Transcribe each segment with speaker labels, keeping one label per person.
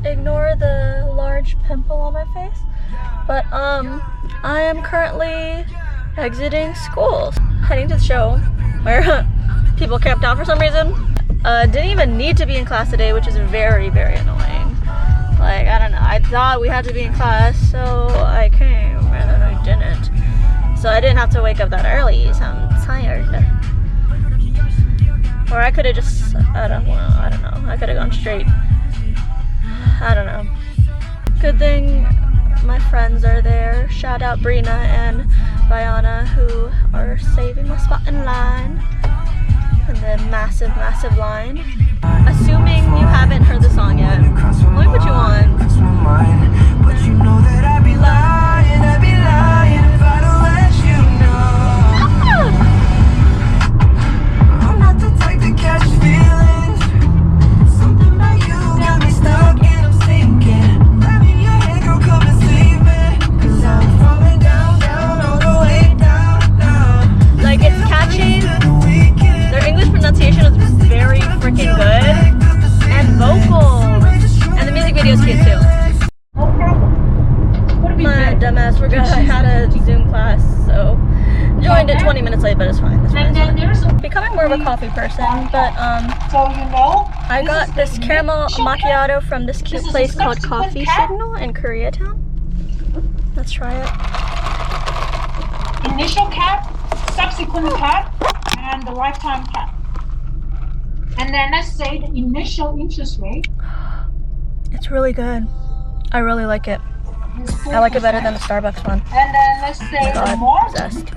Speaker 1: Ignore the large pimple on my face, but I am currently exiting school, heading to the show where people camped out for some reason. Didn't even need to be in class today, which is very, very annoying. Like, I don't know, I thought we had to be in class, so I came, and then I didn't. So I didn't have to wake up that early, so I'm tired. Or I could have just, I don't know, I could have gone straight. I don't know. Good thing my friends are there. Shout out Brina and Bayana, who are saving my spot in line. And the massive, massive line. Assuming you haven't heard the song yet, let me put you on. But you know that I'd be lying if I don't let you know. I'm not the type to catch feelings. Something about you got me stuck and I'm sinking. Grabbing your hand, girl, come and save me. 'Cause I'm falling down, down, all the way down, down. Like, it's catchy. Their English pronunciation is very freaking good. And vocals. And the music video is cute too. My dumbass forgot I had a Zoom class, so joined it 20 minutes late, but it's fine. It's fine. Becoming more of a coffee person, but I got this caramel macchiato from this cute place called Coffee Signal in Koreatown. Let's try it.
Speaker 2: Initial cap, subsequent cap, and the lifetime cap. And then let's say the initial interest rate.
Speaker 1: It's really good. I really like it. I like it better than the Starbucks one.
Speaker 2: And then let's say the more.
Speaker 1: Possessed.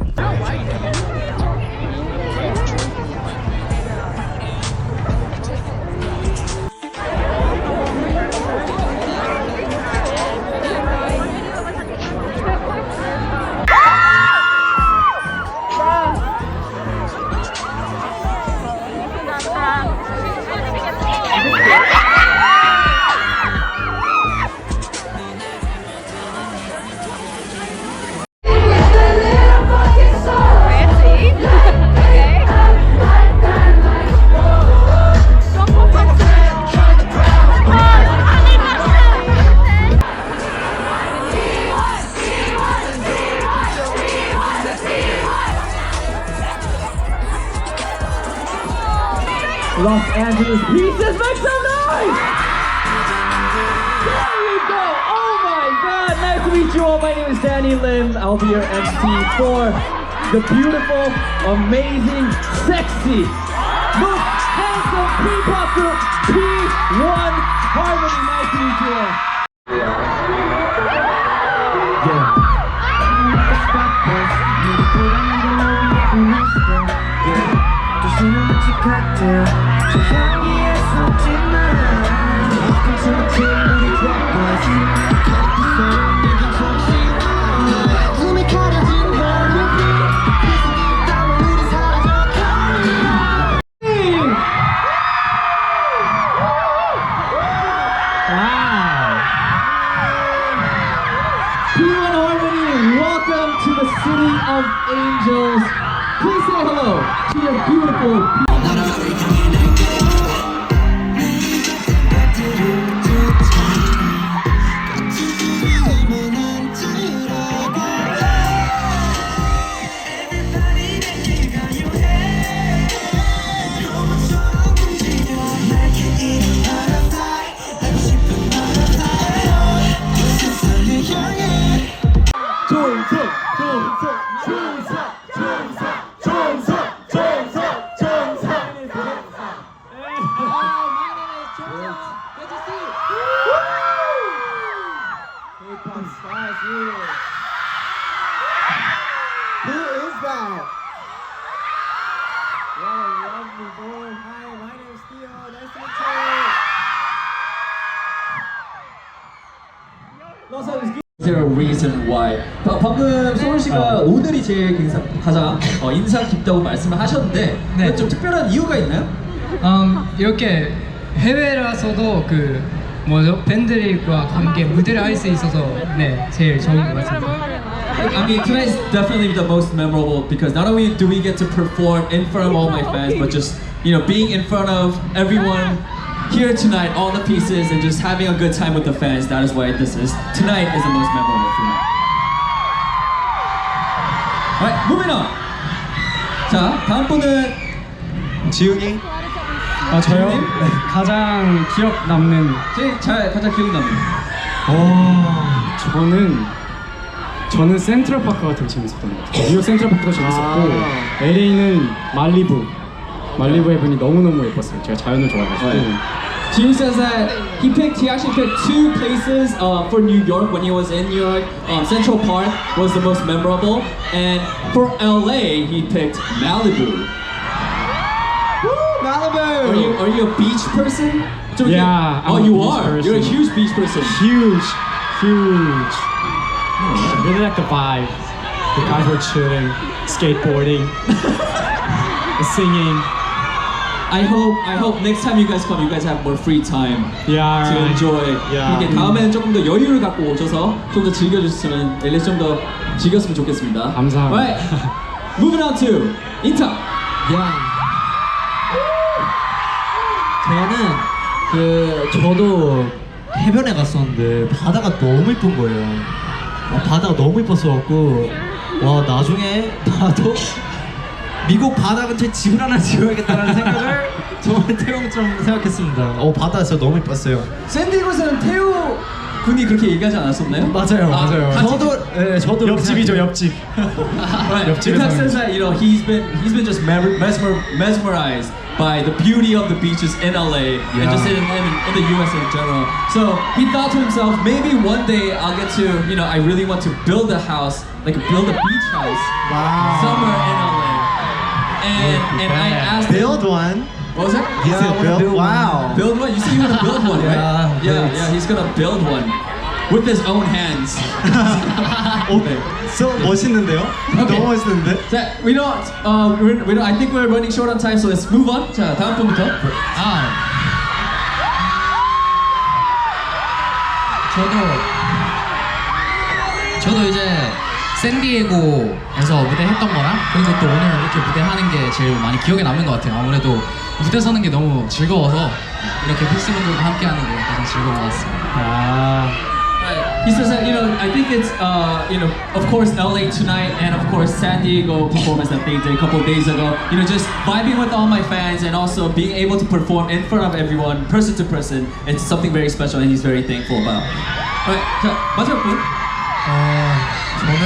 Speaker 3: Los Angeles Pieces, make some noise! There we go! Oh my god! Nice to meet you all. My name is Danny Lim. I'll be your MC for the beautiful, amazing, sexy, most handsome P-pop group P1 Harmony. Nice to meet you all. P1 Harmony, welcome to the City of Angels. Please say hello to your beautiful Who is that? What a lovely boy. Hi, my name is Theo. Nice to meet you. Is there a reason why? 방금 소울 씨가 오늘이 제일 가장 인상 깊다고 말씀을 하셨는데 네. 좀 특별한 이유가 있나요?
Speaker 4: 이렇게 해외라서도 그 뭐죠? 팬들과 함께 무대를 할 수 있어서 네 제일 좋은 것 같습니다.
Speaker 3: I mean, tonight's definitely the most memorable because not only do we get to perform in front of all my fans, but just, you know, being in front of everyone here tonight, all the pieces, and just having a good time with the fans. That is why tonight is the most memorable for me. Alright, moving on. 자, 다음 분은
Speaker 5: 지웅이?
Speaker 4: 저요?
Speaker 3: 지훈님?
Speaker 4: 네, 가장 기억 남는
Speaker 3: 가장 기억나는.
Speaker 4: 저는 센트럴파크가 되게 재밌었던 것 같아요. 뉴욕 센트럴파크가 재밌었고 LA는 말리부 해변이 너무너무 예뻤어요. 제가 자연을 좋아해가지고.
Speaker 3: Jiun says that he actually picked two places for New York when he was in New York. Central Park was the most memorable, and for LA he picked Malibu.
Speaker 5: Malibu!
Speaker 3: Are you a beach person?
Speaker 4: Yeah, I'm
Speaker 3: Oh,
Speaker 4: a
Speaker 3: you
Speaker 4: beach
Speaker 3: are.
Speaker 4: person.
Speaker 3: You're a huge beach person.
Speaker 4: Huge. Really like the vibe. The guys were chilling, skateboarding, singing.
Speaker 3: I hope next time you guys come, you guys have more free time
Speaker 4: Yeah.
Speaker 3: to enjoy.
Speaker 4: Yeah.
Speaker 3: 이게 다음에는 조금 더 여유를 갖고 오셔서 좀 더 즐겨주시면 LA 좀 더 즐겼으면 좋겠습니다.
Speaker 4: 감사합니다.
Speaker 3: Right. Moving on to 인타.
Speaker 5: 저도 해변에 갔었는데 바다가 너무 이쁜 거예요. 바다가 너무 이뻤어갖고 와 나중에 나도 미국 바다 근처에 집을 하나 지어야겠다는 생각을 정말 태용처럼 생각했습니다. 바다 진짜 너무 이뻤어요.
Speaker 3: 샌디에고에서는 태우 군이 그렇게 얘기하지 않았었나요?
Speaker 5: 맞아요. 저도
Speaker 4: 옆집이죠, 옆집.
Speaker 3: Right.
Speaker 4: 옆집에
Speaker 3: Intak
Speaker 4: 사는
Speaker 3: says that he's been just mesmerized by the beauty of the beaches in LA and just in the US in general. So he thought to himself, maybe one day I'll get to, I really want to build a house, build a beach house somewhere in LA. And I asked him,
Speaker 5: build one.
Speaker 3: what was that?
Speaker 5: Wow.
Speaker 3: Build one? You said you want to build one, right?
Speaker 5: Yeah,
Speaker 3: Yeah, he's gonna build one with his own hands. 네.
Speaker 5: So 멋있는데요?
Speaker 3: Okay.
Speaker 5: 너무 멋있는데?
Speaker 3: 자, I think we're running short on time, so let's move on. 자, 다음 분부터.
Speaker 6: 저도 이제 샌디에고에서 무대 했던 거랑 그리고 또 오늘 이렇게 무대 하는 게 제일 많이 기억에 남는 것 같아요. 아무래도 무대 서는 게 너무 즐거워서 이렇게 팬분들과 함께 하는 게 가장 즐거운 것 같습니다.
Speaker 3: He says that, I think it's, of course LA tonight and of course San Diego performance that they did a couple of days ago. Just vibing with all my fans and also being able to perform in front of everyone, person to person. It's something very special and he's very thankful about. Alright, 자, 마지막 분.
Speaker 5: 저는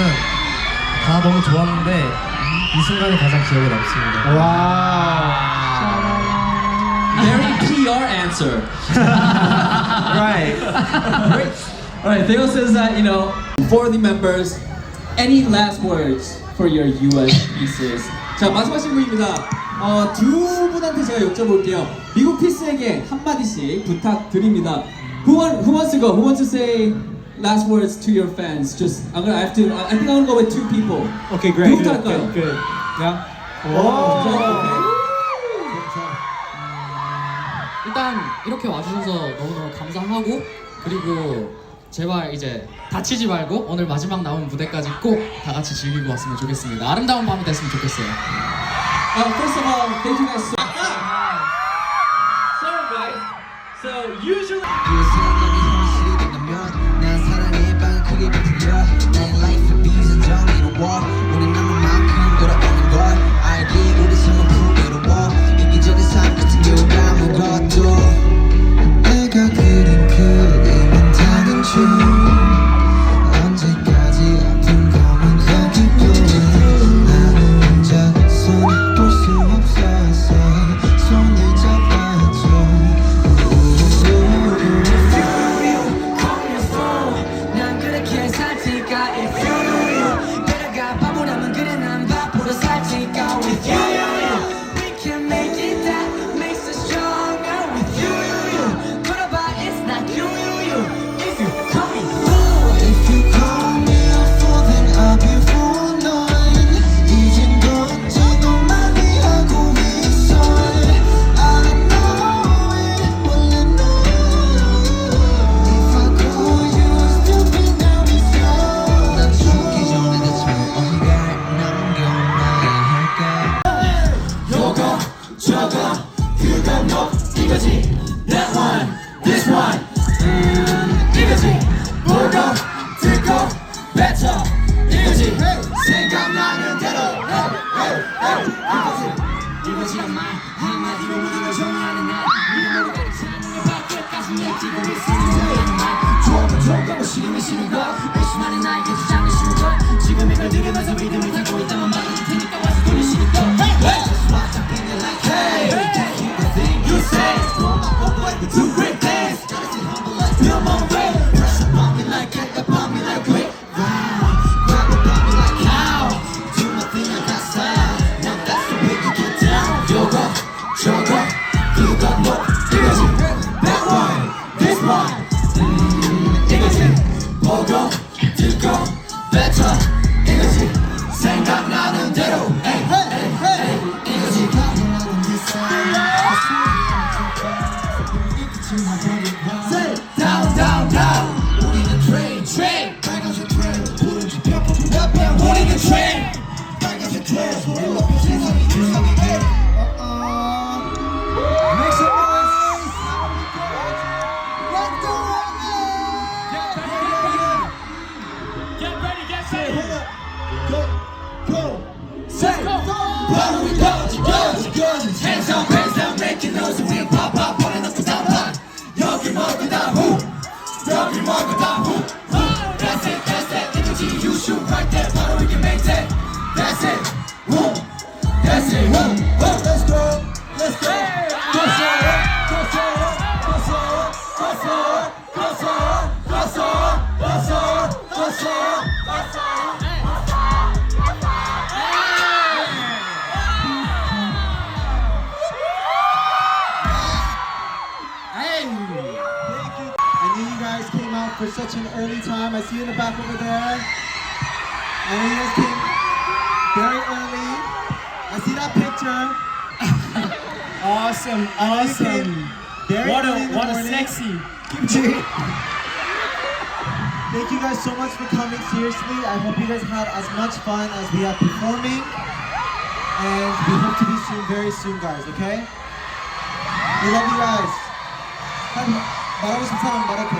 Speaker 5: 다 너무 좋았는데 이 순간이 가장 기억에 남습니다.
Speaker 3: Very PR answer.
Speaker 5: Right.
Speaker 3: Alright, Theo says that, for the members, any last words for your US pieces? 자, 마지막 질문입니다. 두 분한테 제가 여쭤볼게요. 미국 피스에게 한마디씩 부탁드립니다. Who wants to go? Who wants to say last words to your fans? I think I'm gonna go with two people.
Speaker 5: Okay, great.
Speaker 3: 누구부터 할까요?
Speaker 5: Good. Yeah.
Speaker 6: 일단 이렇게 와주셔서 너무너무 감사하고 그리고 제발 이제 다치지 말고 오늘 마지막 남은 무대까지 꼭 다 같이 즐기고 왔으면 좋겠습니다. 아름다운 밤이 됐으면 좋겠어요.
Speaker 3: First of all, thank you guys so much. Sorry guys. So usually
Speaker 7: 난 사랑의 방 크게 붙여 내 라이프 비전 정의로워 우린 남은 만큼 돌아오는 걸 알기 우리 숨은 풍요로워 이기적인 삶 같은 경우가 아무것도 내가 그린 그림은 단연중 언제까지 아픈 검은 여기뿐 나는 혼자 손 볼 수 없었어 손을 잡아줘 저거 그거 뭐 이거지 That one This one 이거지 보고 듣고 뱉어 이거지 생각나는 대로 이거지 엄마 한마디로 모든 걸 정리하는 날 네가 머리를 찾는 것 밖에 가슴 약지고 있으는 말 좋으면 좋은 거고 싫으면 싫은 거 의심하는 나에게 주장을 싫은 걸 지금의 걸 들으면서 믿음을 타고 있다면 말해줄 테니까 와서 돌리시는 거 Just watch up in it like hey Can't hear the thing you say We do great things Gotta stay humble like feel my way Press up on me like get up on me like wait Grab up on me like how Do my thing I got style Now that's the way you get down 요거 저거 그거 뭐 이거지 That one This one 이거지 보고 듣고 뱉어 이거지 생각나는 대로 에이 이거지 Say down down down 우리는 train 빨간색 train 오른쪽 벽 우리는 train 빨간색 train 소리 높여 세상이 들썩이게 Make some noise Let's go
Speaker 3: Get ready, get set.
Speaker 7: Go Say Where we go Hands down making noise we pop pulling up the down 여기 먹으다 후 여기 먹으다 후 That's it 이거지 you shoot right there 바로 이게 maintain That's it woo That's it woo Let's go Let's go Go forward Go forward Go forward Go forward Go forward Go forward Go forward Go forward Go forward
Speaker 8: Thank you. I knew you guys came out for such an early time. I see you in the back over there. I know you guys came very early. I see that picture.
Speaker 3: Awesome,
Speaker 8: Very
Speaker 3: What
Speaker 8: early in the
Speaker 3: a
Speaker 8: morning.
Speaker 3: sexy.
Speaker 8: Kimchi. Thank you guys so much for coming. Seriously, I hope you guys had as much fun as we are performing. And we hope to be seen very soon, guys, okay? We love you guys. 말하고 싶은 사람 말할게.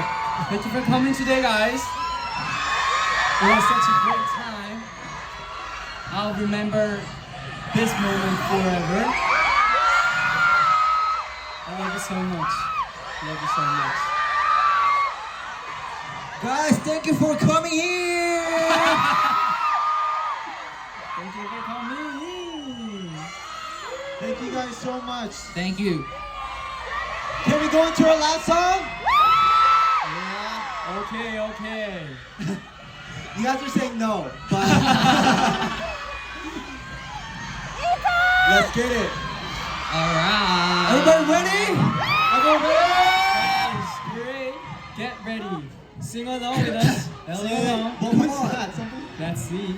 Speaker 3: Thank you for coming today, guys. It was such a great time. I'll remember this moment forever. I love you so much. Love you so much.
Speaker 8: Guys, thank you for coming here.
Speaker 3: Thank you for coming.
Speaker 8: Thank you guys so much.
Speaker 6: Thank you.
Speaker 8: Can we go into our last song?
Speaker 3: Okay.
Speaker 8: You guys are saying no, but let's get it.
Speaker 6: Alright.
Speaker 8: Everybody ready? Everybody ready?
Speaker 3: Guys, great. Get ready. Sing along with us. Hello.
Speaker 8: What was that? Something?
Speaker 3: Let's see.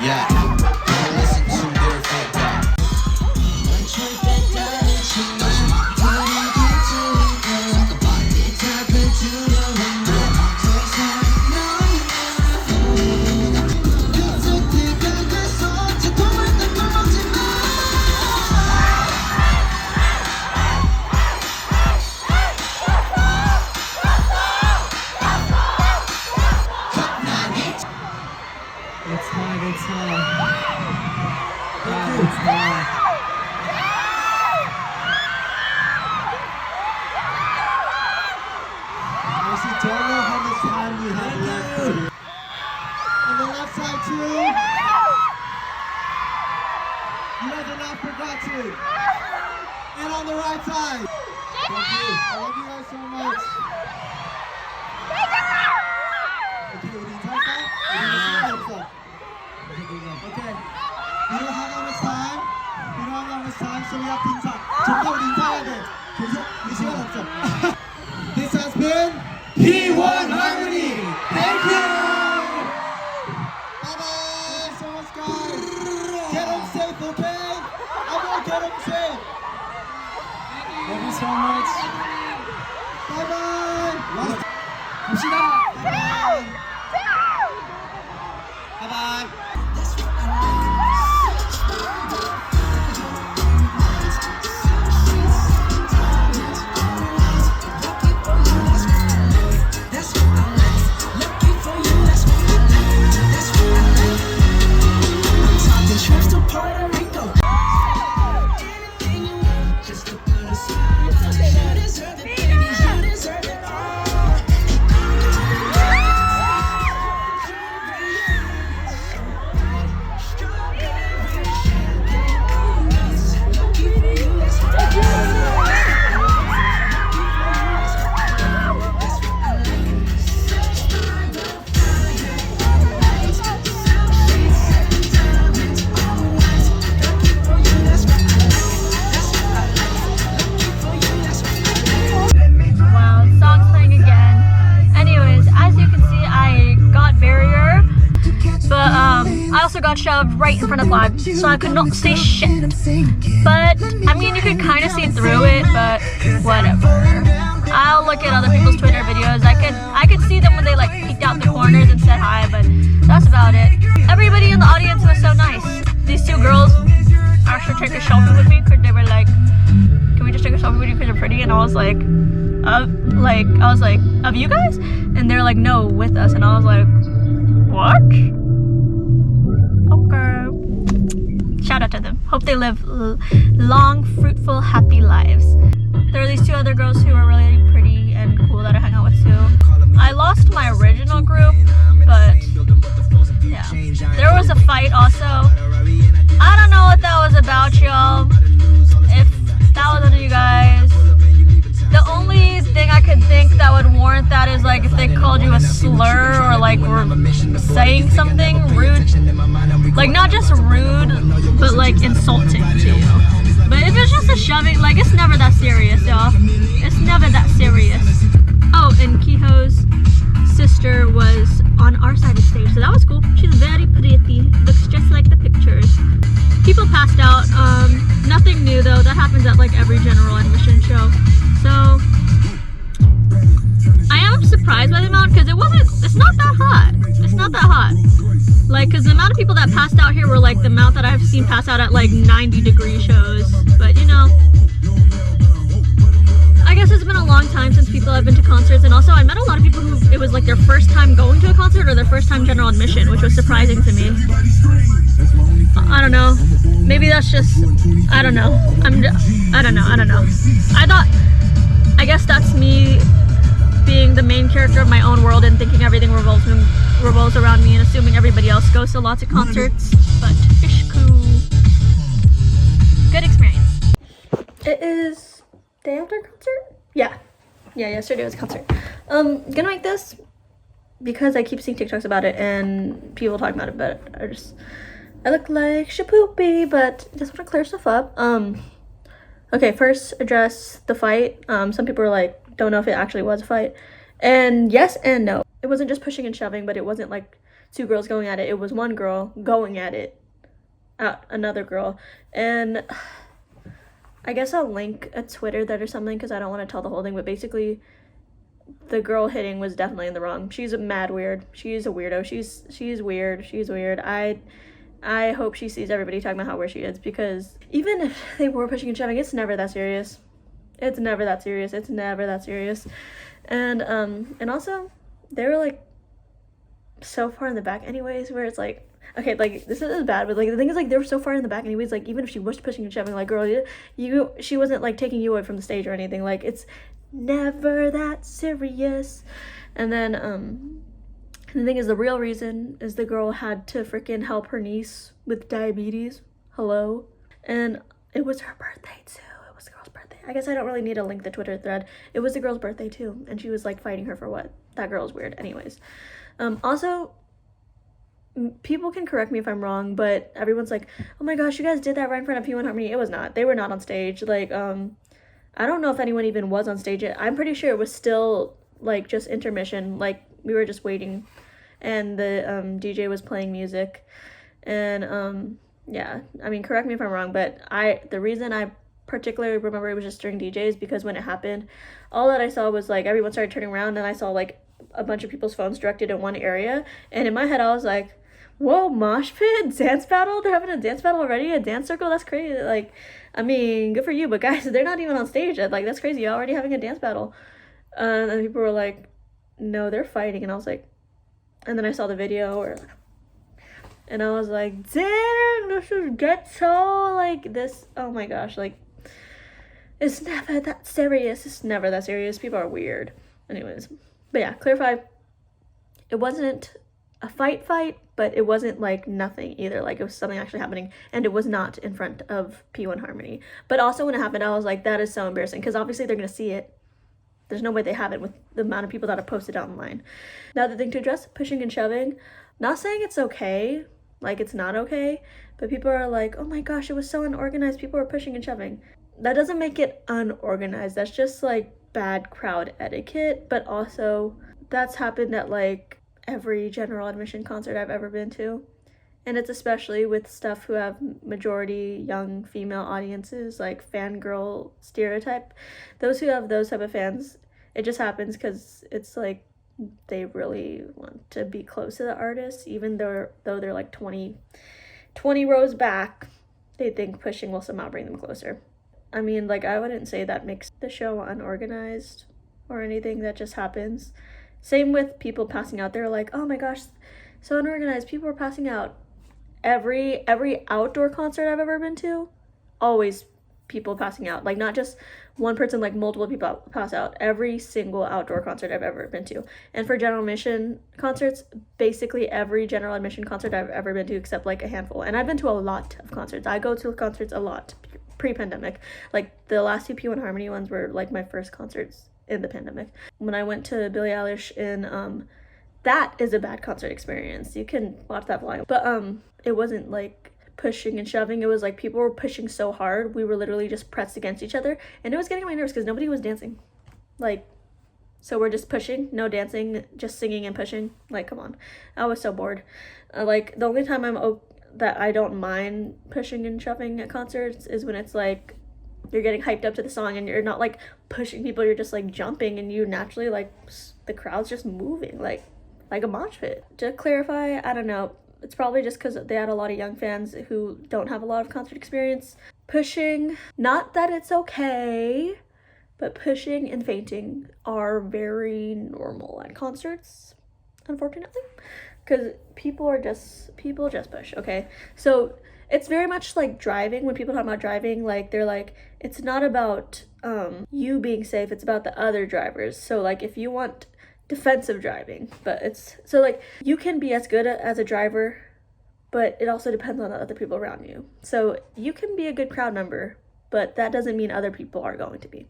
Speaker 7: Yeah, don't listen to their feedback.
Speaker 3: It's time. It's time.
Speaker 8: I actually don't know how much time we have left. On the left side too. You guys are not forgotten. And on the right side. Thank you. I love you guys so much. Okay, 우리 인사할까? 우리 시간이 없어. Okay. We don't have that much time. So we have to 인사. 정말 우리 인사해야 돼. 이 시간 없어. This has been P1 Harmony. Thank you. Bye bye. Thank you so much, guys. Get home safe, okay? Everyone get home safe.
Speaker 4: Love you so much.
Speaker 8: Bye bye.
Speaker 4: 갑시다.
Speaker 8: Bye bye.
Speaker 7: Trips to Puerto Rico. Anything you want, just to put a smile on your face. You deserve it, baby. You deserve it all. Lucky for you, that's what I like.
Speaker 1: Wow, the song's playing again. Anyways, as you can see, I got barrier, but I also got shoved right in front of live, so I could not say shit. But I mean, you could kind of see through it, but whatever. I'll look at other people's Twitter videos. I could see them when they like peeked out the corners and said hi, but that's about it. Everybody in the audience was so nice. These two girls actually took a selfie with me because they were like, "Can we just take a selfie with you because you're pretty?" And I was like, of you guys? And they're like, no, with us. And I was like, what? Okay. Shout out to them. Hope they live long, fruitful, happy lives. There are these two other girls who are really pretty and cool that I hang out with too. I lost my original group, but yeah. There was a fight also. I don't know what that was about, y'all. If that was under you guys. The only thing I could think that would warrant that is like if they called you a slur or like were saying something rude. Like not just rude, but like insulting to you. But if it's just a shoving, like it's never that serious, y'all. It's never that serious. Oh, and Kiho's sister was on our side of the stage, so that was cool. She's very pretty, looks just like the pictures. People passed out, nothing new though. That happens at like every general admission show. So I am surprised by the amount because it's not that hot. It's not that hot. Like, because the amount of people that passed out here were like the amount that I've seen pass out at like 90-degree shows. But you know, I guess it's been a long time since people have been to concerts, and also I met a lot of people who it was like their first time going to a concert or their first time general admission, which was surprising to me. I don't know. Maybe that's just, I don't know. I don't know. I guess that's me being the main character of my own world and thinking everything revolves around me and assuming everybody else goes to lots of concerts. But it's cool. Good experience. It is day after concert? Yeah, yesterday was a concert. Gonna make this because I keep seeing TikToks about it and people talking about it, but I look like Shapoopy, but just want to clear stuff up. Okay, first address the fight. Some people are like, don't know if it actually was a fight. And yes and no. It wasn't just pushing and shoving, but it wasn't like two girls going at it. It was one girl going at it at another girl. And I guess I'll link a Twitter that or something because I don't want to tell the whole thing, but basically the girl hitting was definitely in the wrong. She's mad weird. She's a weirdo. She's weird. She's weird. I hope she sees everybody talking about how weird she is, because even if they were pushing and shoving, it's never that serious. It's never that serious. And also they were like so far in the back anyways, where it's like, okay, like this is bad, but like the thing is like they were so far in the back anyways, like even if she was pushing and shoving, like girl, she wasn't like taking you away from the stage or anything. Like it's never that serious. And then the thing is, the real reason is the girl had to freaking help her niece with diabetes. Hello. And it was her birthday too. It was the girl's birthday. I guess I don't really need to link the Twitter thread. It was the girl's birthday too, and she was like fighting her for what? That girl's weird. Anyways, also, people can correct me if I'm wrong, but everyone's like, oh my gosh, you guys did that right in front of P1 Harmony. It was not. They were not on stage. Like, I don't know if anyone even was on stage yet. I'm pretty sure it was still like just intermission, like we were just waiting, and the DJ was playing music, and yeah, I mean, correct me if I'm wrong, but the reason I particularly remember it was just during DJs because when it happened, all that I saw was like everyone started turning around, and I saw like a bunch of people's phones directed in one area, and in my head I was like, whoa, mosh pit, dance battle, they're having a dance battle already, a dance circle, that's crazy. Like, I mean, good for you, but guys, they're not even on stage yet. Like, that's crazy, you're already having a dance battle. And people were like, no, they're fighting. And I was like, and then I saw the video, and I was like, dang, this is ghetto, like this, oh my gosh, like, it's never that serious. It's never that serious. People are weird. Anyways, but yeah, clarify, it wasn't a fight, but it wasn't like nothing either. Like, it was something actually happening, and it was not in front of P1 Harmony. But also when it happened, I was like, that is so embarrassing, because obviously they're gonna see it. There's no way they haven't with the amount of people that are posted online. Now, the thing to address, pushing and shoving, not saying it's okay, like it's not okay, but people are like, oh my gosh, it was so unorganized, people were pushing and shoving. That doesn't make it unorganized, that's just like bad crowd etiquette, but also that's happened at like every general admission concert I've ever been to. And it's especially with stuff who have majority young female audiences, like fangirl stereotype. Those who have those type of fans, it just happens because it's like they really want to be close to the artist, even though they're like 20 rows back, they think pushing will somehow bring them closer. I mean, like, I wouldn't say that makes the show unorganized or anything, that just happens. Same with people passing out. They're like, oh my gosh, so unorganized, people are passing out. Every outdoor concert I've ever been to, always people passing out. Like, not just one person, like multiple people pass out. Every single outdoor concert I've ever been to. And for general admission concerts, basically every general admission concert I've ever been to, except like a handful. And I've been to a lot of concerts. I go to concerts a lot pre-pandemic. Like, the last two P1 Harmony ones were like my first concerts in the pandemic. When I went to Billie Eilish in that is a bad concert experience. You can watch that vlog. But it wasn't like pushing and shoving. It was like people were pushing so hard. We were literally just pressed against each other. And it was getting on my nerves because nobody was dancing. Like, so we're just pushing, no dancing, just singing and pushing. Like, come on. I was so bored. Like, the only time that I don't mind pushing and shoving at concerts is when it's like you're getting hyped up to the song and you're not like pushing people, you're just like jumping and you naturally like the crowd's just moving like a mosh pit. To clarify, I don't know, it's probably just because they had a lot of young fans who don't have a lot of concert experience. Pushing, not that it's okay, but pushing and fainting are very normal at concerts, unfortunately, because people just push, okay? So it's very much like driving. When people talk about driving, like, they're like, it's not about you being safe, it's about the other drivers. So like, if you want defensive driving, but it's so like you can be as good as a driver, but it also depends on the other people around you. So you can be a good crowd member, but that doesn't mean other people are going to be.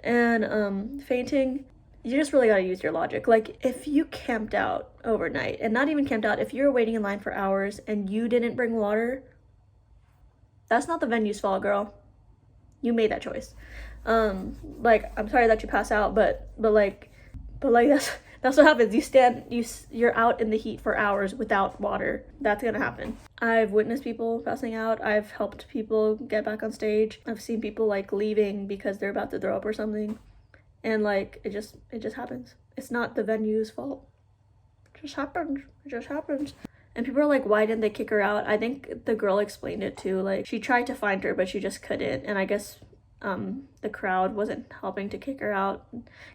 Speaker 1: And fainting, you just really got to use your logic. Like, if you camped out overnight, and not even camped out, if you're waiting in line for hours and you didn't bring water, that's not the venue's fault, girl. You made that choice. Like, I'm sorry that you pass out, but like that's what happens. You're out in the heat for hours without water. That's gonna happen. I've witnessed people passing out. I've helped people get back on stage. I've seen people like leaving because they're about to throw up or something, and like it just happens. It's not the venue's fault. It just happens. And people are like, why didn't they kick her out? I think the girl explained it too. Like, she tried to find her, but she just couldn't. And I guess the crowd wasn't helping to kick her out.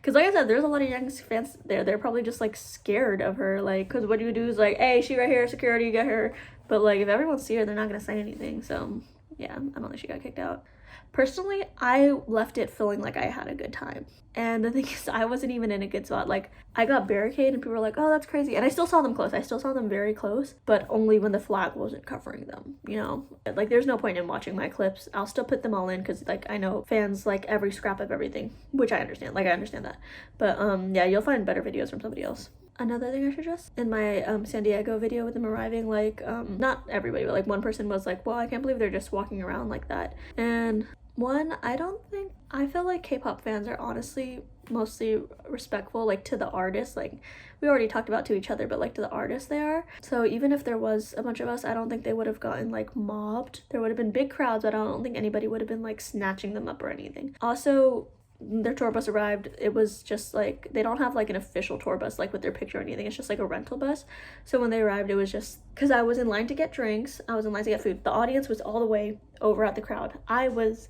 Speaker 1: Because like I said, there's a lot of young fans there. They're probably just like scared of her. Like, because what you do is like, hey, she right here, security, get her. But like, if everyone sees her, they're not going to say anything. So yeah, I don't think she got kicked out. Personally, I left it feeling like I had a good time. And the thing is, I wasn't even in a good spot. Like, I got barricaded and people were like, oh, that's crazy. And I still saw them close. I still saw them very close, but only when the flag wasn't covering them, you know? Like, there's no point in watching my clips. I'll still put them all in because, like, I know fans like every scrap of everything, which I understand. Like, I understand that. But, yeah, you'll find better videos from somebody else. Another thing I should address, in my San Diego video with them arriving, like, not everybody, but like one person was like, well, I can't believe they're just walking around like that. And One, I feel like K-pop fans are honestly mostly respectful, like to the artists. Like we already talked about to each other, but like to the artists they are. So even if there was a bunch of us, I don't think they would have gotten like mobbed. There would have been big crowds, but I don't think anybody would have been like snatching them up or anything. Also, their tour bus arrived. It was just like, they don't have like an official tour bus like with their picture or anything. It's just like a rental bus. So when they arrived, it was just because I was in line to get drinks, I was in line to get food. The audience was all the way over at the crowd. I was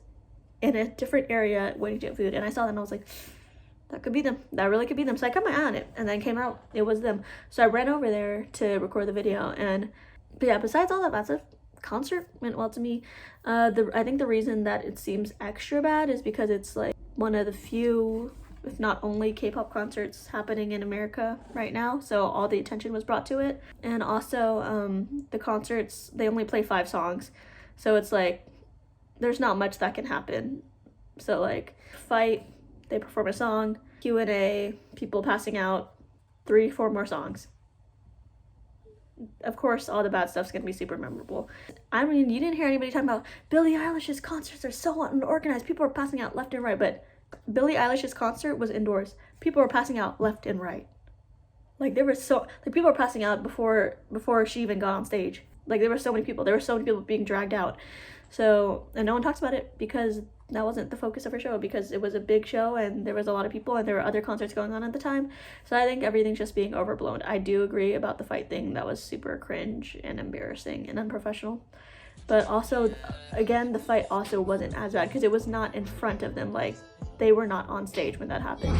Speaker 1: in a different area waiting to get food, and I saw them. I was like, that could be them. That really could be them. So I kept my eye on it, and then came out, it was them. So I ran over there to record the video, but yeah, besides all that bad stuff, concert went well to me. I think the reason that it seems extra bad is because it's like one of the few, if not only, K-pop concerts happening in America right now, so all the attention was brought to it. And also the concerts, they only play 5 songs, so it's like there's not much that can happen. So like fight, they perform a song, Q&A, people passing out, 3-4 more songs. Of course, all the bad stuff's gonna be super memorable. I mean, you didn't hear anybody talking about Billie Eilish's concerts are so unorganized. People are passing out left and right, but Billie Eilish's concert was indoors. People were passing out left and right. Like there were people were passing out before she even got on stage. Like there were so many people. There were so many people being dragged out. So, and no one talks about it because that wasn't the focus of her show, because it was a big show and there was a lot of people and there were other concerts going on at the time. So I think everything's just being overblown. I do agree about the fight thing. That was super cringe and embarrassing and unprofessional. But also, again, the fight also wasn't as bad because it was not in front of them. Like, they were not on stage when that happened.